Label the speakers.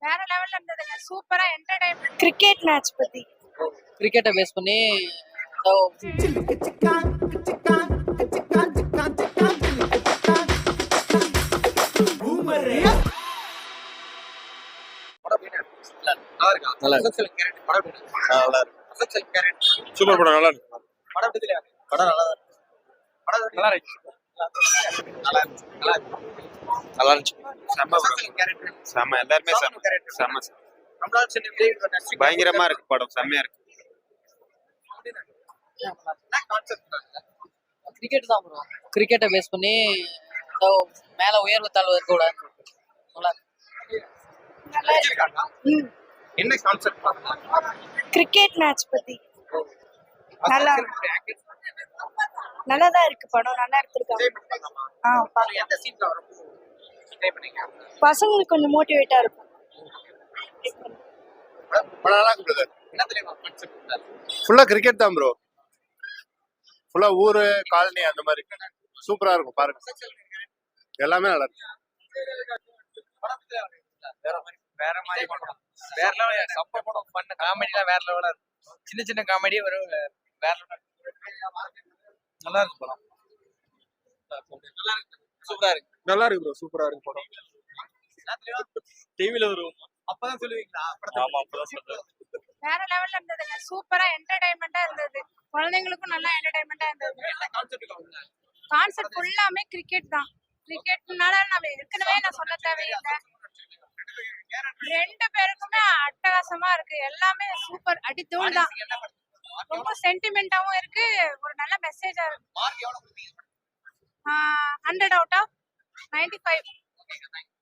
Speaker 1: வேற லெவல்ல இருந்ததுங்க. சூப்பரா என்டர்டைன்மென்ட். கிரிக்கெட் மேட்ச் பத்தி.
Speaker 2: கிரிக்கெட்டை பேஸ் பண்ணி
Speaker 3: சூப்பர் படம் நல்லா இருக்கு.
Speaker 4: படம் நல்லா இருக்கு.
Speaker 3: நல்லா இருந்துச்சு. செம்ம எல்லாருமே செம்ம பயங்கரமா இருக்கு படம். செம்மையா இருக்கு.
Speaker 2: கிரிக்கெட் தான் ப்ரோ. கிரிக்கெட்டை பேஸ் பண்ணி மேல உயர்வு தாழ்வு இருக்க கூடாது.
Speaker 4: என்ன கான்செப்ட்?
Speaker 1: கிரிக்கெட் மேட்ச் பத்தி. நல்லா நல்லாதான் இருக்கு படம். நல்லா எடுத்திருக்காங்க. பசங்களுக்கு கொஞ்சம் மோட்டிவேட்டா இருக்கும்.
Speaker 3: நல்லா இருக்கு. ஃபுல்லா கிரிக்கெட் தான் ப்ரோ. ஃபுல்லா ஊரு காலனி அந்த மாதிரி சூப்பரா இருக்கும் பாருங்க. எல்லாமே நல்லா இருக்கு.
Speaker 4: வேற மாதிரி படம். வேற லெவல். சப்ப படம். பண்ண காமெடிலாம் வேற லெவலா இருக்கு. சின்ன சின்ன காமெடியே வரும். வேற லெவல். நல்லா இருக்கு படம். சூப்பரா இருக்கு.
Speaker 3: நல்லா இருக்கு ப்ரோ. சூப்பரா இருக்கு படம்.
Speaker 4: டிவில வரும். அப்பதான் சொல்லுவீங்களா?
Speaker 3: ஆமா அப்பதான் சொல்றேன்.
Speaker 1: வேற லெவல்ல இருந்ததுங்க. சூப்பரா என்டர்டைன்மெண்டா இருந்தது. குழந்தைங்களுக்கும் நல்லா என்டர்டைன்மெண்டா இருந்தது. கான்செப்ட் ஃபுல்லாமே கிரிக்கெட் தான். கிரிக்கெட்னால நான் ஏற்கனவே சொல்ல தேவையில்லை. ரெண்டு பேருக்குமே அட்டகாசமா இருக்கு. எல்லாமே சூப்பர் அடித்தூள் தான். ரொம்ப சென்டிமெண்டாவும் இருக்கு. ஒரு நல்ல மெசேஜா இருக்கு. 100 out of 95.